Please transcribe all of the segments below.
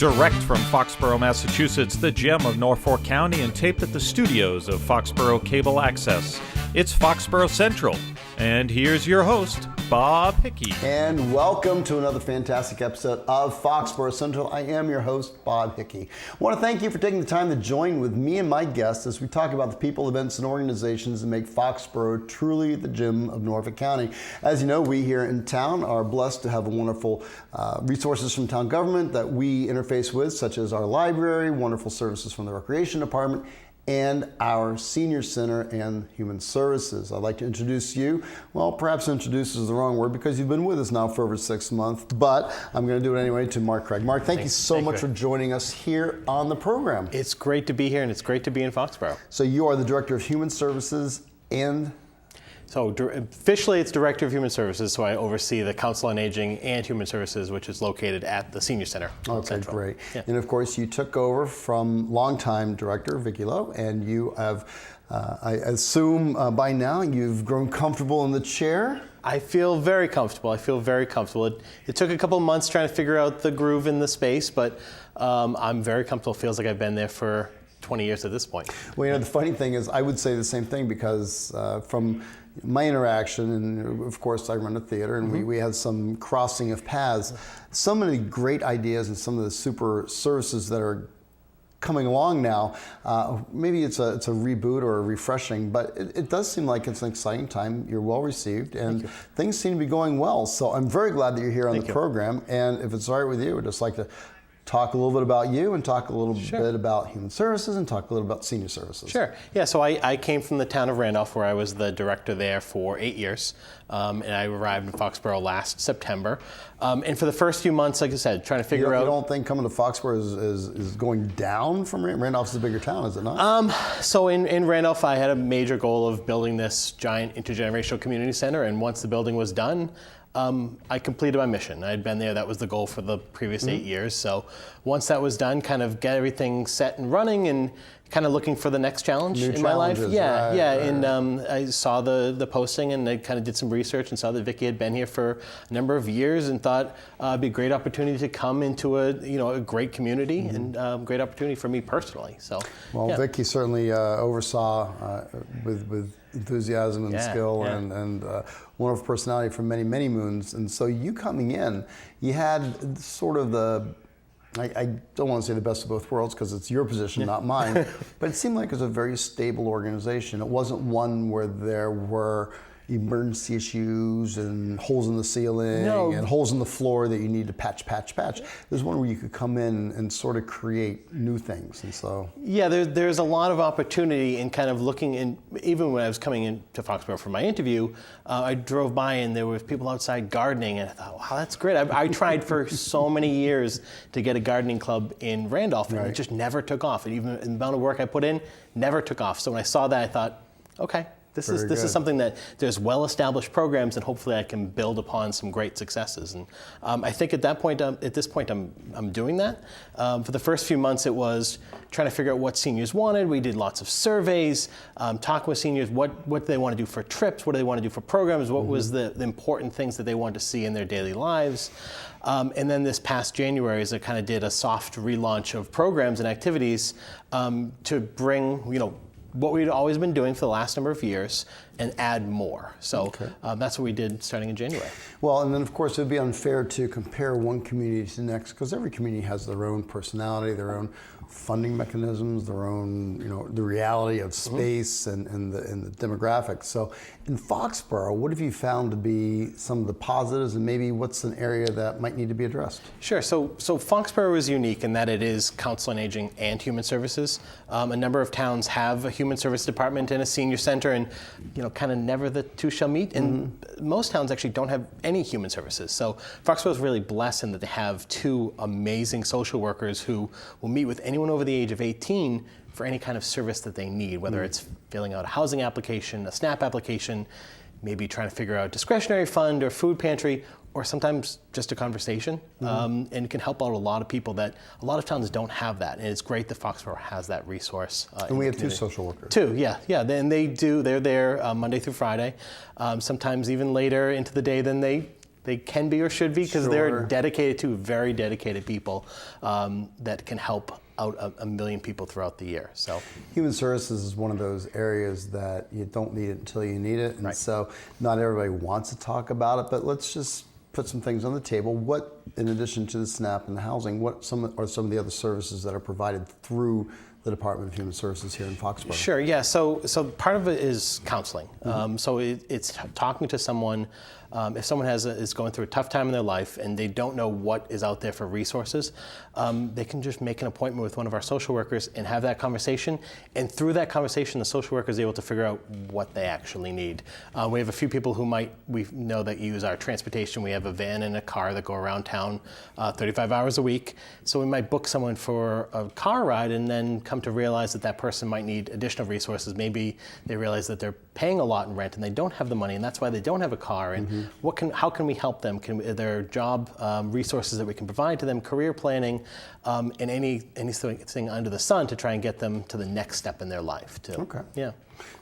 Direct from Foxborough, Massachusetts, the gem of Norfolk County, and taped at the studios of Foxborough Cable Access. It's Foxborough Central. And here's your host, Bob Hickey. And welcome to another fantastic episode of Foxborough Central. I am your host, Bob Hickey. I want to thank you for taking the time to join with me and my guests as we talk about the people, events, and organizations that make Foxborough truly the gem of Norfolk County. As you know, we here in town are blessed to have wonderful resources from town government that we interface with, such as our library, wonderful services from the Recreation Department, and our Senior Center and Human Services. I'd like to introduce you, well, perhaps introduce is the wrong word because you've been with us now for over 6 months, but I'm going to do it anyway, to Marc Craig. Marc, thank you so much for joining us here on the program. It's great to be here, and it's great to be in Foxborough. So you are the Director of Human Services and... So officially it's Director of Human Services, so I oversee the Council on Aging and Human Services, which is located at the Senior Center. Okay, Central. Great. Yeah. And of course you took over from longtime Director Vicki Lowe, and you have, I assume by now, you've grown comfortable in the chair? I feel very comfortable. It took a couple of months trying to figure out the groove in the space, but I'm very comfortable. It feels like I've been there for 20 years at this point. Well, you know, the funny thing is I would say the same thing because from my interaction, and of course I run a theater, and we had some crossing of paths. So many great ideas and some of the super services that are coming along now. Maybe it's a reboot or a refreshing, but it does seem like it's an exciting time. You're well received, and things seem to be going well. So I'm very glad that you're here on the program. And if it's all right with you, I'd just like to talk a little bit about you and talk a little bit about Human Services and talk a little about Senior Services. Sure. Yeah, so I came from the town of Randolph, where I was the director there for 8 years, and I arrived in Foxborough last September. And for the first few months, like I said, trying to figure out... You don't think coming to Foxborough is going down from Randolph? Randolph's a bigger town, is it not? So in Randolph, I had a major goal of building this giant intergenerational community center, and once the building was done, I completed my mission. I'd been there, that was the goal for the previous 8 years. So once that was done, kind of get everything set and running and kind of looking for the next challenge in my life. Yeah. And I saw the posting, and I kind of did some research and saw that Vicki had been here for a number of years, and thought it'd be a great opportunity to come into a great community and great opportunity for me personally. So, Vicki certainly oversaw with enthusiasm and skill and wonderful personality for many, many moons. And so you coming in, you had sort of I don't want to say the best of both worlds because it's your position, not mine, but it seemed like it was a very stable organization. It wasn't one where there were emergency issues and holes in the ceiling and holes in the floor that you need to patch. There's one where you could come in and sort of create new things, and so... Yeah, there's a lot of opportunity in kind of looking in. Even when I was coming into Foxborough for my interview, I drove by and there were people outside gardening, and I thought, wow, that's great. I tried for so many years to get a gardening club in Randolph, and it just never took off. And even the amount of work I put in never took off. So when I saw that, I thought, okay, This is something that there's well-established programs, and hopefully I can build upon some great successes. And I think at this point, I'm doing that. For the first few months, it was trying to figure out what seniors wanted. We did lots of surveys, talking with seniors, what do they want to do for trips, what do they want to do for programs, what was the important things that they wanted to see in their daily lives. And then this past January, as I kind of did a soft relaunch of programs and activities to bring, what we'd always been doing for the last number of years and add more. So that's what we did starting in January. Well, and then of course it would be unfair to compare one community to the next because every community has their own personality, their own funding mechanisms, their own, the reality of space and the demographics. So in Foxborough, what have you found to be some of the positives, and maybe what's an area that might need to be addressed? Sure. So Foxborough is unique in that it is Council on Aging and Human Services. A number of towns have a Human Service Department and a Senior Center, and kind of never the two shall meet. And most towns actually don't have any Human Services. So Foxborough is really blessed in that they have two amazing social workers who will meet with anyone over the age of 18 for any kind of service that they need, whether it's filling out a housing application, a SNAP application, maybe trying to figure out discretionary fund or food pantry, or sometimes just a conversation. And it can help out a lot of people that a lot of towns don't have that. And it's great that Foxborough has that resource. And we have two social workers. Two, yeah. And they're there Monday through Friday, sometimes even later into the day than they they can be or should be, because they're dedicated to very dedicated people that can help out a million people throughout the year. So human services is one of those areas that you don't need it until you need it, and right. so not everybody wants to talk about it, but let's just put some things on the table. What, in addition to the SNAP and the housing, what are some of the other services that are provided through the Department of Human Services here in Foxborough? Sure, yeah, so part of it is counseling. So it's talking to someone. If someone is going through a tough time in their life and they don't know what is out there for resources, they can just make an appointment with one of our social workers and have that conversation. And through that conversation, the social worker is able to figure out what they actually need. We have a few people who we know that use our transportation. We have a van and a car that go around town 35 hours a week. So we might book someone for a car ride and then come to realize that person might need additional resources. Maybe they realize that they're paying a lot in rent and they don't have the money, and that's why they don't have a car. And how can we help them? Are there job resources that we can provide to them, career planning, and anything under the sun to try and get them to the next step in their life too. Okay. Yeah.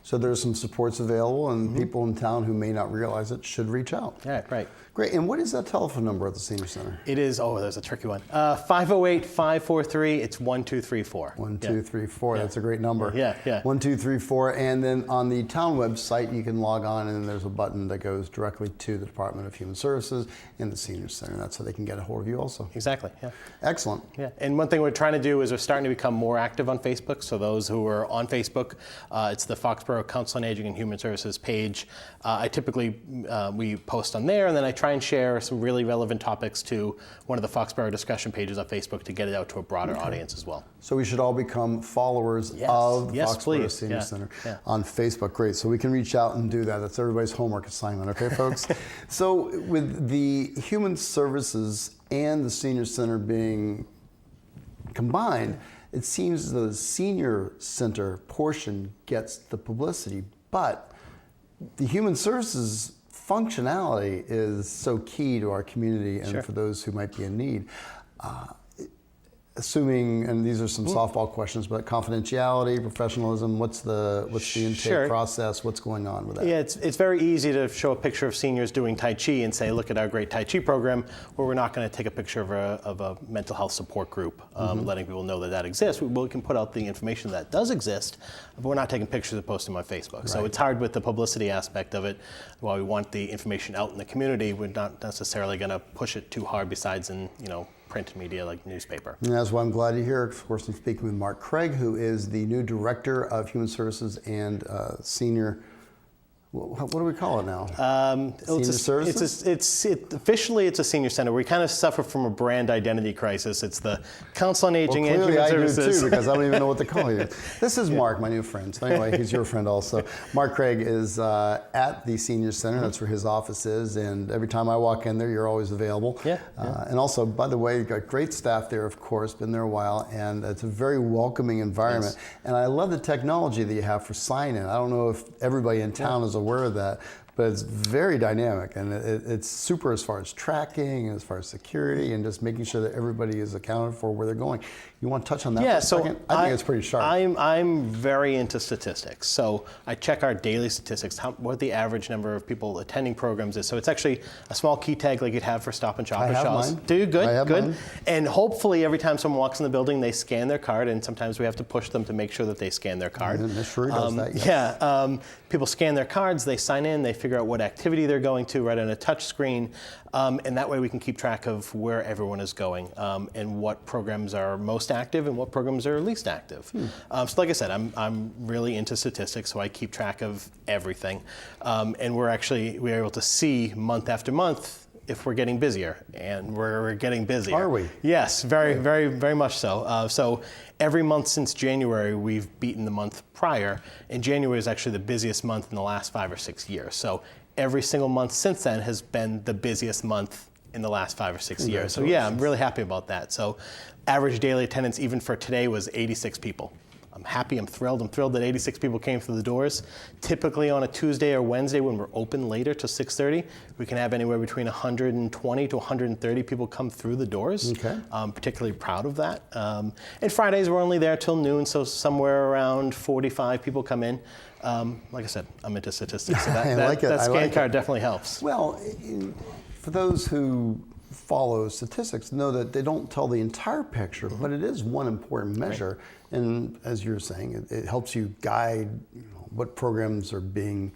So there's some supports available, and people in town who may not realize it should reach out. Yeah, right. Great. And what is that telephone number at the Senior Center? It is, there's a tricky one. 508-543, it's 1234. 1234, Yeah. That's a great number. Yeah. 1234, and then on the town website, you can log on, and there's a button that goes directly to the Department of Human Services and the Senior Center. That's how they can get a hold of you also. Exactly, yeah. Excellent. Yeah, and one thing we're trying to do is we're starting to become more active on Facebook. So those who are on Facebook, it's the Foxborough Council on Aging and Human Services page. I typically, we post on there, and then I try and share some really relevant topics to one of the Foxborough discussion pages on Facebook to get it out to a broader audience as well. So we should all become followers of Foxborough Senior Center on Facebook. Great. So we can reach out and do that. That's everybody's homework assignment, okay, folks? So with the Human Services and the Senior Center being combined, it seems the Senior Center portion gets the publicity, but the Human Services functionality is so key to our community and for those who might be in need. Assuming, and these are some softball questions, but confidentiality, professionalism, what's the intake process? What's going on with that? Yeah, it's very easy to show a picture of seniors doing Tai Chi and say, look at our great Tai Chi program, where we're not going to take a picture of a mental health support group, letting people know that exists. We can put out the information that does exist, but we're not taking pictures and posting them on Facebook. Right. So it's hard with the publicity aspect of it. While we want the information out in the community, we're not necessarily going to push it too hard besides in, print media like newspaper. And that's why I'm glad you're here. Of course, I'm speaking with Marc Craig, who is the new Director of Human Services and Senior, what do we call it now? Senior Services? Officially, it's a senior center. We kind of suffer from a brand identity crisis. It's the Council on Aging and Human Services. I do too, because I don't even know what to call you. This is Marc, my new friend. So anyway, he's your friend also. Marc Craig is at the Senior Center. That's where his office is. And every time I walk in there, you're always available. And also, by the way, you've got great staff there, of course, been there a while. And it's a very welcoming environment. Yes. And I love the technology that you have for sign-in. I don't know if everybody in town is aware of that, but it's very dynamic, and it's super as far as tracking and as far as security and just making sure that everybody is accounted for where they're going. You want to touch on that for a second? I think it's pretty sharp. I'm very into statistics, so I check our daily statistics, what the average number of people attending programs is. So it's actually a small key tag like you'd have for Stop and Shop. I have mine. Do you? Good, I have good. Mine. And hopefully every time someone walks in the building, they scan their card, and sometimes we have to push them to make sure that they scan their card. It sure does that, yes. People scan their cards, they sign in, they figure out what activity they're going to right on a touch screen, and that way we can keep track of where everyone is going and what programs are most active and what programs are least active. So like I said, I'm really into statistics, so I keep track of everything. And we're able to see month after month if we're getting busier, and we're getting busier. Are we? Yes, very much so. So every month since January, we've beaten the month prior, and January is actually the busiest month in the last 5 or 6 years. So every single month since then has been the busiest month in the last 5 or 6 years. So yeah, I'm really happy about that. So average daily attendance even for today was 86 people. I'm happy, I'm thrilled that 86 people came through the doors. Typically on a Tuesday or Wednesday when we're open later till 6:30, we can have anywhere between 120 to 130 people come through the doors. Okay. I'm particularly proud of that. And Fridays we're only there till noon, so somewhere around 45 people come in. Like I said, I'm into statistics, so that scan card definitely helps. Well, for those who follow statistics, know that they don't tell the entire picture, but it is one important measure. Right. And as you're saying, it helps you guide what programs are being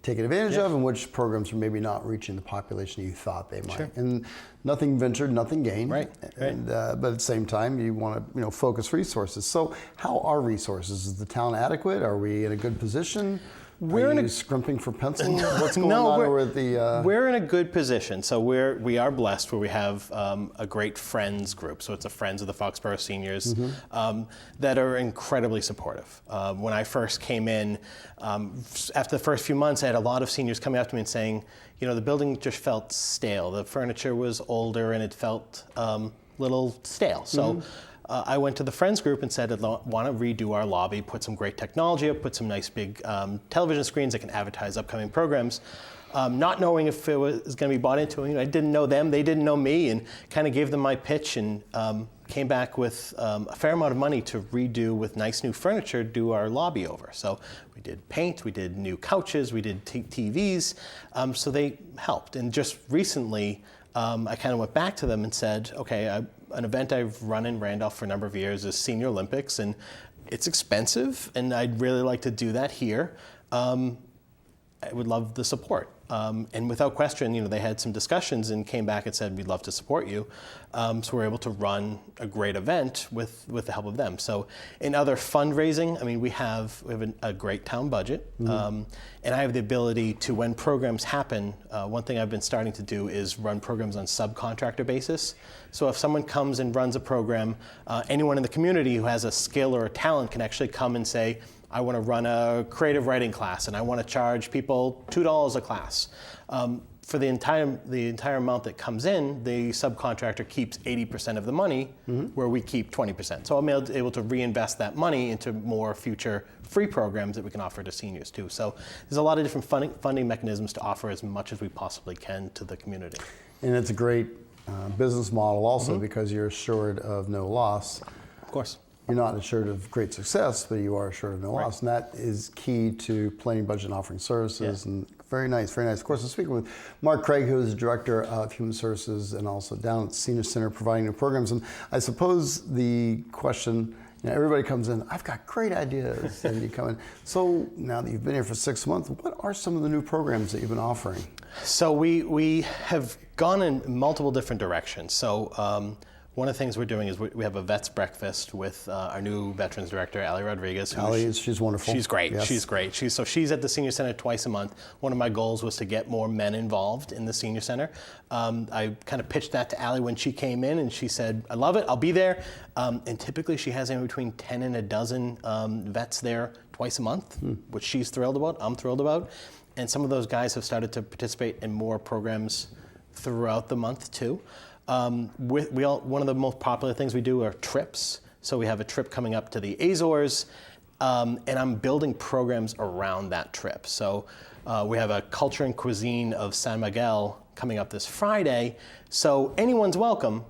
taken advantage of and which programs are maybe not reaching the population you thought they might. Sure. And nothing ventured, nothing gained. Right. And, but at the same time, you want to focus resources. So how are resources? Is the town adequate? Are we in a good position? Are you scrimping for pencil? What's going on over at the... We're in a good position. So we are blessed where we have a great friends group. So it's the Friends of the Foxborough Seniors that are incredibly supportive. When I first came in, after the first few months, I had a lot of seniors coming up to me and saying, the building just felt stale. The furniture was older and it felt little stale. So I went to the Friends group and said, I want to redo our lobby, put some great technology up, put some nice big television screens that can advertise upcoming programs. Not knowing if it was going to be bought into. I didn't know them, they didn't know me, and kind of gave them my pitch and came back with a fair amount of money to redo with nice new furniture, do our lobby over. So we did paint, we did new couches, we did TVs, so they helped. And just recently, I kind of went back to them and said, okay, an event I've run in Randolph for a number of years is Senior Olympics, and it's expensive, and I'd really like to do that here. I would love the support. And without question, they had some discussions and came back and said, we'd love to support you. So we're able to run a great event with the help of them. So in other fundraising, we have a great town budget. And I have the ability to, when programs happen, one thing I've been starting to do is run programs on subcontractor basis. So if someone comes and runs a program, anyone in the community who has a skill or a talent can actually come and say, I want to run a creative writing class and I want to charge people $2 a class. For the entire amount that comes in, the subcontractor keeps 80% of the money, where we keep 20%. So I'm able to reinvest that money into more future free programs that we can offer to seniors too. So there's a lot of different funding mechanisms to offer as much as we possibly can to the community. And it's a great business model also because you're assured of no loss. Of course. You're not assured of great success, but you are assured of no loss. And that is key to planning, budget, and offering services. Yeah. And very nice, very nice. Of course, I'm speaking with Marc Craig, who is the Director of Human Services and also down at the Senior Center providing new programs. And I suppose the question, everybody comes in, I've got great ideas, and you come in. So now that you've been here for 6 months, what are some of the new programs that you've been offering? So we have gone in multiple different directions. So one of the things we're doing is we have a Vets Breakfast with our new Veterans Director, Allie Rodriguez. She's wonderful. She's great. Yes. She's great. She's at the Senior Center twice a month. One of my goals was to get more men involved in the Senior Center. I kind of pitched that to Allie when she came in, and she said, I love it, I'll be there. And typically she has in between 10 and a dozen vets there twice a month, which she's thrilled about, I'm thrilled about. And some of those guys have started to participate in more programs throughout the month too. One of the most popular things we do are trips. So we have a trip coming up to the Azores, and I'm building programs around that trip. So we have a culture and cuisine of San Miguel coming up this Friday. So anyone's welcome,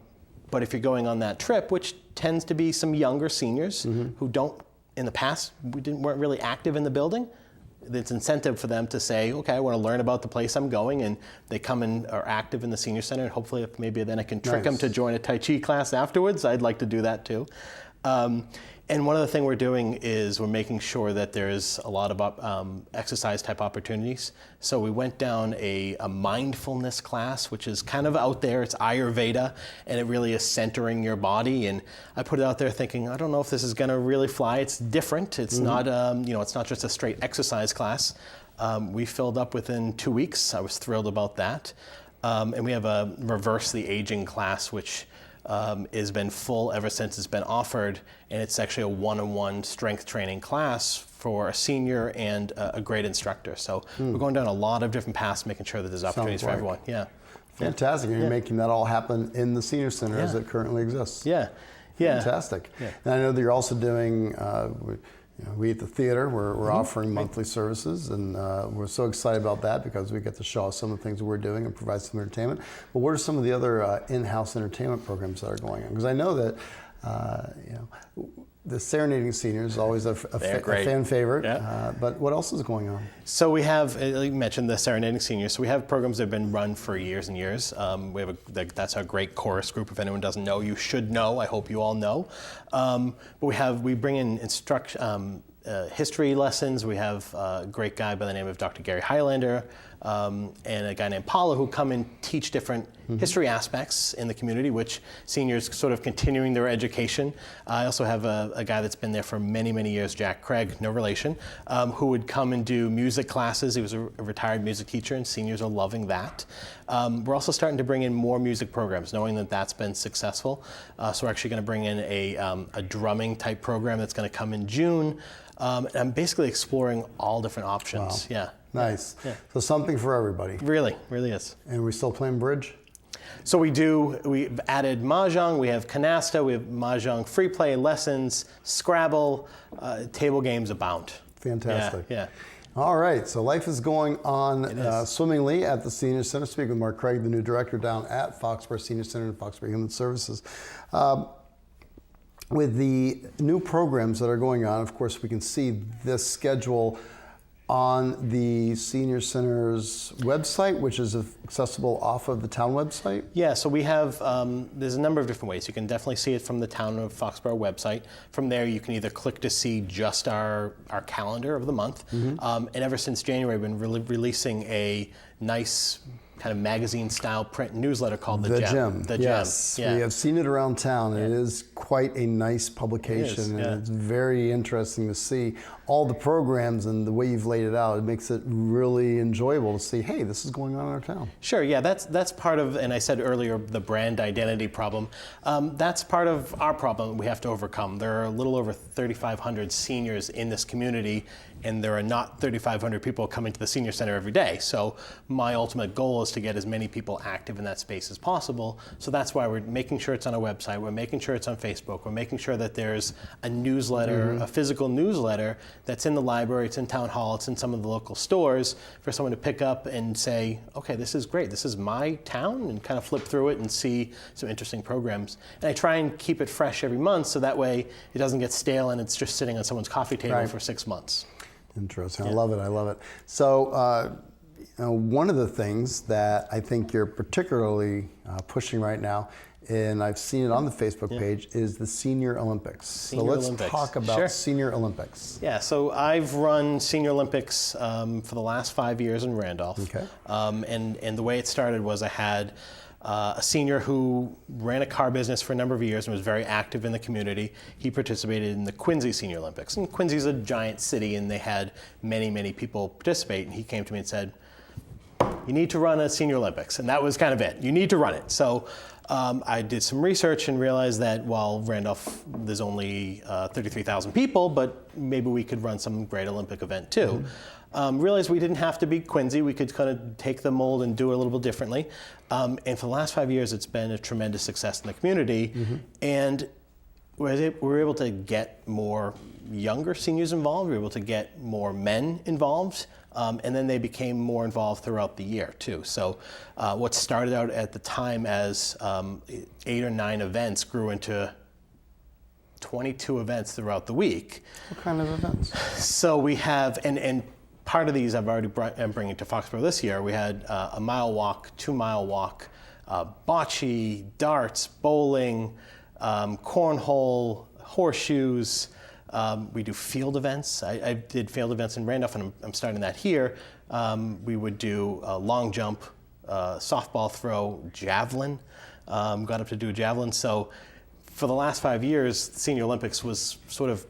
but if you're going on that trip, which tends to be some younger seniors who don't, in the past, weren't really active in the building, it's incentive for them to say, okay, I want to learn about the place I'm going, and they come and are active in the Senior Center, and hopefully maybe then I can trick them to join a Tai Chi class afterwards. I'd like to do that too. And one other thing we're doing is we're making sure that there's a lot of exercise type opportunities. So we went down a mindfulness class, which is kind of out there. It's Ayurveda, and it really is centering your body. And I put it out there thinking, I don't know if this is going to really fly. It's different. It's not, it's not just a straight exercise class. We filled up within 2 weeks. I was thrilled about that. And we have a Reverse the Aging class, which has been full ever since it's been offered, and it's actually a one-on-one strength training class for a senior and a great instructor. So we're going down a lot of different paths, making sure that there's opportunities for everyone. Yeah. Fantastic. And you're making that all happen in the Senior Center as it currently exists. Yeah. Fantastic. Yeah. And I know that you're also doing, we at the theater, we're offering monthly services, and we're so excited about that because we get to show some of the things that we're doing and provide some entertainment. But what are some of the other in-house entertainment programs that are going on? Because I know that the Serenading Seniors is always a fan favorite. Yeah. But what else is going on? So we have, like you mentioned, the Serenading Seniors. So we have programs that have been run for years and years. We have that's our great chorus group. If anyone doesn't know, you should know. I hope you all know. But we bring in history lessons. We have a great guy by the name of Dr. Gary Highlander and a guy named Paula who come and teach different history aspects in the community, which seniors sort of continuing their education. I also have a guy that's been there for many, many years, Jack Craig, no relation, who would come and do music classes. He was a retired music teacher, and seniors are loving that. We're also starting to bring in more music programs, knowing that that's been successful. So we're actually going to bring in a drumming type program that's going to come in June. And I'm basically exploring all different options. Wow. Yeah. Nice. Yeah. So something for everybody. Really is. And we're still playing bridge? So we've added Mahjong, we have Canasta, we have Mahjong free play lessons, Scrabble, table games abound. Fantastic. Yeah. All right, so life is going on swimmingly at the Senior Center. Speaking with Marc Craig, the new director down at Foxborough Senior Center and Foxborough Human Services. With the new programs that are going on, of course, we can see this schedule on the Senior Center's website, which is accessible off of the town website? Yeah, so we have, there's a number of different ways. You can definitely see it from the town of Foxborough website. From there, you can either click to see just our calendar of the month. And ever since January, we've been releasing a nice kind of magazine-style print newsletter called The Gem. The Gem. Yes, Yeah. We have seen it around town. And it is quite a nice publication, and it's very interesting to see all the programs and the way you've laid it out. It makes it really enjoyable to see, hey, this is going on in our town. Sure, yeah, that's part of, and I said earlier, the brand identity problem. That's part of our problem we have to overcome. There are a little over 3,500 seniors in this community, and there are not 3,500 people coming to the Senior Center every day. So my ultimate goal is to get as many people active in that space as possible. So that's why we're making sure it's on our website, we're making sure it's on Facebook, we're making sure that there's a newsletter, a physical newsletter that's in the library, it's in town hall, it's in some of the local stores for someone to pick up and say, okay, this is great, this is my town, and kind of flip through it and see some interesting programs. And I try and keep it fresh every month so that way it doesn't get stale and it's just sitting on someone's coffee table for 6 months. Interesting. I love it. So one of the things that I think you're particularly pushing right now, and I've seen it on the Facebook page, is the Senior Olympics. Let's talk about Senior Olympics. Yeah, so I've run Senior Olympics for the last 5 years in Randolph. Okay. And the way it started was I had a senior who ran a car business for a number of years and was very active in the community. He participated in the Quincy Senior Olympics. And Quincy's a giant city, and they had many, many people participate. And he came to me and said, you need to run a Senior Olympics. And that was kind of it. You need to run it. So I did some research and realized that while Randolph, there's only 33,000 people, but maybe we could run some great Olympic event too. Realized we didn't have to be Quincy. We could kind of take the mold and do it a little bit differently. And for the last 5 years, it's been a tremendous success in the community. And we were able to get more younger seniors involved. We were able to get more men involved. And then they became more involved throughout the year too. So what started out at the time as 8 or 9 events grew into 22 events throughout the week. What kind of events? So we have, and part of these I'm bringing to Foxborough this year. We had a mile walk, 2 mile walk, bocce, darts, bowling, cornhole, horseshoes. We do field events. I did field events in Randolph, and I'm starting that here. We would do long jump, softball throw, javelin. Got up to do javelin. So for the last 5 years, the Senior Olympics was sort of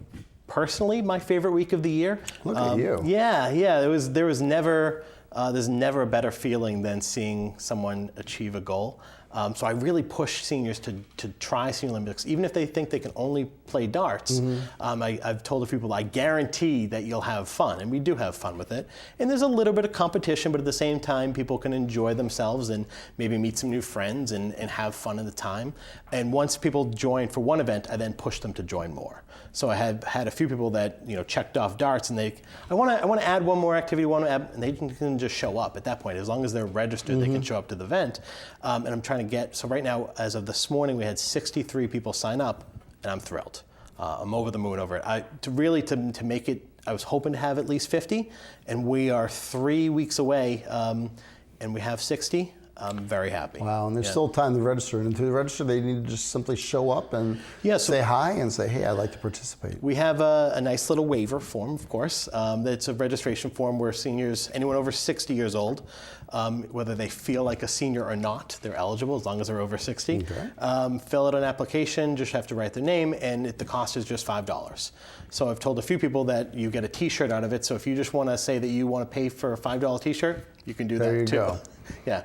personally my favorite week of the year. Look at you. Yeah. There's never a better feeling than seeing someone achieve a goal. So I really push seniors to try Senior Olympics, even if they think they can only play darts. I've told the people, I guarantee that you'll have fun, and we do have fun with it. And there's a little bit of competition, but at the same time, people can enjoy themselves and maybe meet some new friends and have fun at the time. And once people join for one event, I then push them to join more. So I have had a few people that checked off darts, and I want to add one more activity, and they can just show up at that point. As long as they're registered, they can show up to the event. And I'm trying to so right now, as of this morning, we had 63 people sign up, and I'm thrilled. I'm over the moon over it. To make it, I was hoping to have at least 50, and we are 3 weeks away, and we have 60. I'm very happy. Wow, and there's still time to register. And to register, they need to just simply show up and say hi and say, hey, I'd like to participate. We have a nice little waiver form, of course. It's a registration form where seniors, anyone over 60 years old, whether they feel like a senior or not, they're eligible as long as they're over 60. Okay. Fill out an application, just have to write their name, and the cost is just $5. So I've told a few people that you get a t-shirt out of it. So if you just want to say that you want to pay for a $5 t-shirt, you can do that too. There you go. Yeah.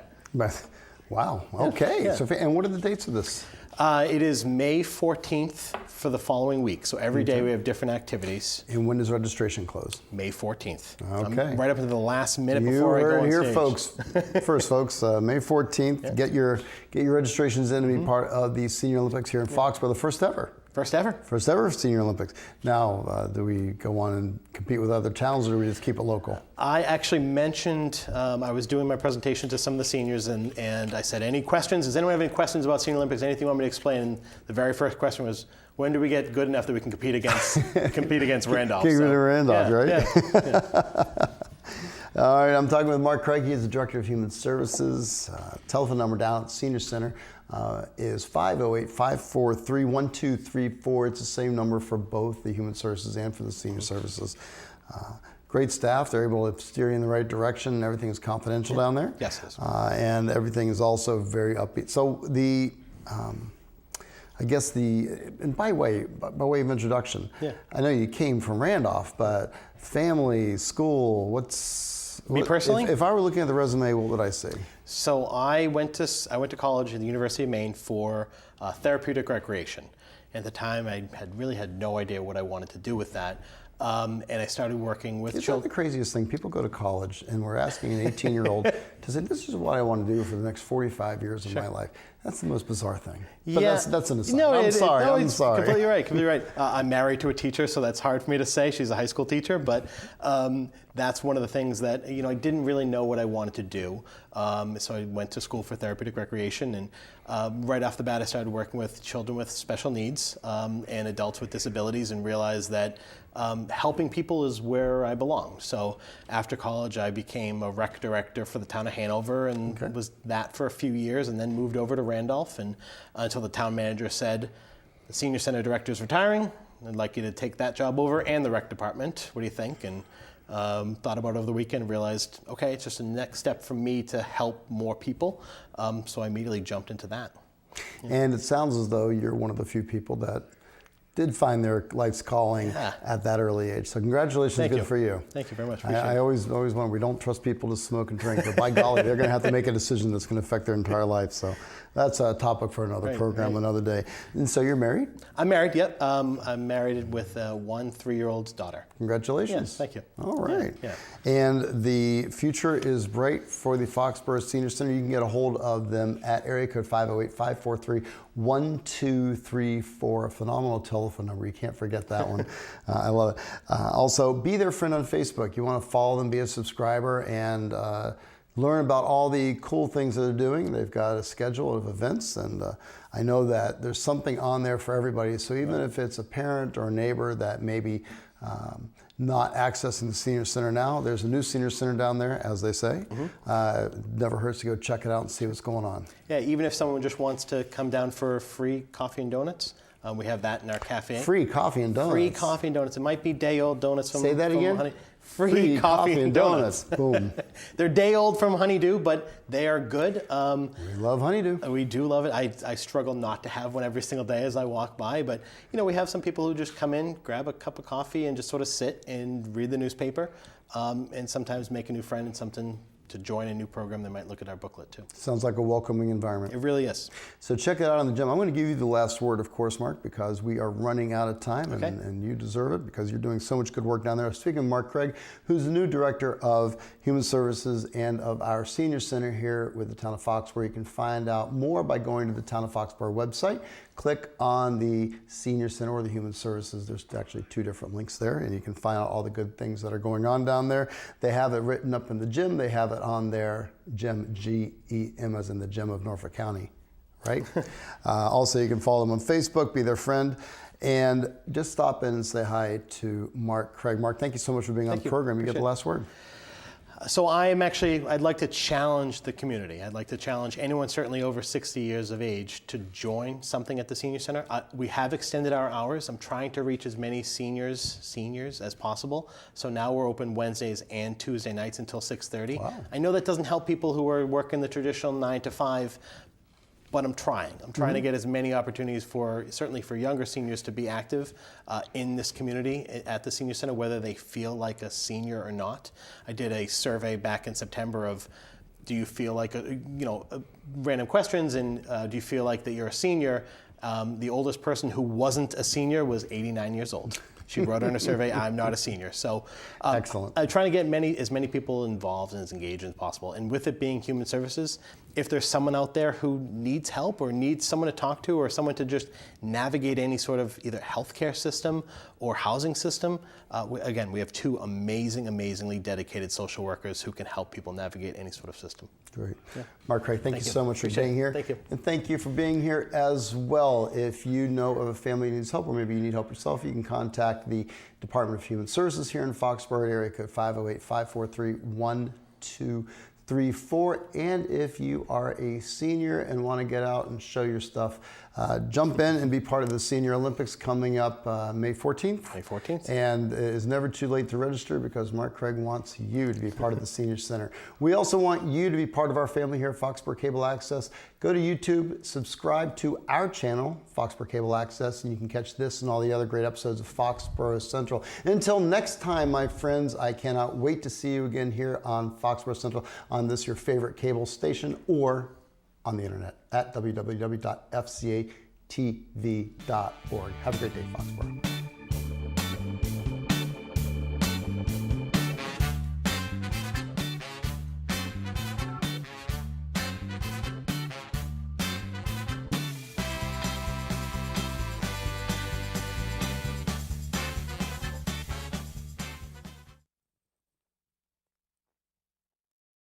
Wow. Okay. Yeah. So, and what are the dates of this? It is May 14th for the following week. So every day we have different activities. And when does registration close? May 14th. Okay. Right up to the last minute before I go on stage. You heard here, folks. First, folks, May 14th. Get your registrations in to be part of the Senior Olympics here in Foxborough, the first ever. First ever? First ever Senior Olympics. Now, do we go on and compete with other towns, or do we just keep it local? I actually mentioned, I was doing my presentation to some of the seniors, and I said, any questions? Does anyone have any questions about Senior Olympics? Anything you want me to explain? And the very first question was, when do we get good enough that we can compete against Randolph? Compete with Randolph, right? Yeah. All right, I'm talking with Marc Craig. He is the Director of Human Services. Telephone number down at Senior Center is 508-543-1234. It's the same number for both the Human Services and for the Senior Services. Great staff. They're able to steer you in the right direction. Everything is confidential down there. Yes, it is. And everything is also very upbeat. So and by way of introduction, I know you came from Randolph, but family, school, Me personally? If I were looking at the resume, what would I see? So I went to college at the University of Maine for therapeutic recreation. At the time, I had no idea what I wanted to do with that. And I started working with children. It's not the craziest thing. People go to college and we're asking an 18-year-old to say, this is what I want to do for the next 45 years of my life. That's the most bizarre thing. But that's an aside. No, I'm sorry. I'm sorry. Completely right. Completely right. I'm married to a teacher, so that's hard for me to say. She's a high school teacher, but that's one of the things that I didn't really know what I wanted to do. So I went to school for therapeutic recreation, and right off the bat, I started working with children with special needs and adults with disabilities, and realized that helping people is where I belong. So after college, I became a rec director for the town of Hanover, and was that for a few years, and then moved over to Randolph, and until the town manager said, the senior center director is retiring. I'd like you to take that job over and the rec department. What do you think? And thought about it over the weekend and realized, okay, it's just a next step for me to help more people. So I immediately jumped into that. And it sounds as though you're one of the few people that did find their life's calling at that early age. So congratulations, good for you. Thank you very much. I always want, we don't trust people to smoke and drink, but by golly, they're going to have to make a decision that's going to affect their entire life. So that's a topic for another program, another day. And so you're married? I'm married, yep. I'm married with one 3-year-old daughter. Congratulations. Yes, thank you. All right. Yeah. And the future is bright for the Foxborough Senior Center. You can get a hold of them at area code 508-543-1234. A phenomenal telephone number. You can't forget that one. I love it. Also, be their friend on Facebook. You want to follow them, be a subscriber, and learn about all the cool things that they're doing. They've got a schedule of events, and I know that there's something on there for everybody. So even if it's a parent or a neighbor that maybe not accessing the senior center now, there's a new senior center down there, as they say. Never hurts to go check it out and see what's going on. Yeah, even if someone just wants to come down for free coffee and donuts, we have that in our cafe. Free coffee and donuts. Free coffee and donuts. It might be day-old donuts from Say that again? Honey. Free coffee and donuts. Boom. They're day-old from Honeydew, but they are good. We love Honeydew. We do love it. I struggle not to have one every single day as I walk by, but we have some people who just come in, grab a cup of coffee, and just sort of sit and read the newspaper, and sometimes make a new friend and something to join a new program. They might look at our booklet too. Sounds like a welcoming environment. It really is. So check it out on the gym. I'm going to give you the last word, of course, Marc, because we are running out of time, and you deserve it because you're doing so much good work down there. Speaking of Marc Craig, who's the new Director of Human Services and of our Senior Center here with the town of Foxborough. You can find out more by going to the town of Foxborough website. Click on the Senior Center or the Human Services. There's actually 2 different links there, and you can find out all the good things that are going on down there. They have it written up in the gym. They have it on their gym, GEM as in the gem of Norfolk County, right? Also, you can follow them on Facebook, be their friend. And just stop in and say hi to Marc Craig. Marc, thank you so much for being on the program. You get the last word. So I'd like to challenge the community. I'd like to challenge anyone certainly over 60 years of age to join something at the Senior Center. We have extended our hours. I'm trying to reach as many seniors as possible. So now we're open Wednesdays and Tuesday nights until 6:30. Wow. I know that doesn't help people who are working the traditional 9 to 5, but I'm trying. I'm trying to get as many opportunities certainly for younger seniors to be active in this community at the Senior Center, whether they feel like a senior or not. I did a survey back in September of, do you feel like, random questions, and do you feel like that you're a senior? The oldest person who wasn't a senior was 89 years old. She wrote on her survey, I'm not a senior. So excellent. I'm trying to get as many people involved and as engaged as possible. And with it being human services, if there's someone out there who needs help or needs someone to talk to or someone to just navigate any sort of either healthcare system or housing system, we have two amazingly dedicated social workers who can help people navigate any sort of system. Great. Yeah. Marc Craig, thank you so much for being here. Thank you. And thank you for being here as well. If you know of a family who needs help, or maybe you need help yourself, you can contact the Department of Human Services here in Foxborough, area code 508-543-1234. And if you are a senior and want to get out and show your stuff, jump in and be part of the Senior Olympics coming up May 14th. May 14th. And it is never too late to register because Marc Craig wants you to be part of the Senior Center. We also want you to be part of our family here at Foxborough Cable Access. Go to YouTube, subscribe to our channel, Foxborough Cable Access, and you can catch this and all the other great episodes of Foxborough Central. Until next time, my friends, I cannot wait to see you again here on Foxborough Central on this your favorite cable station or on the internet at www.fcatv.org. Have a great day, Foxborough.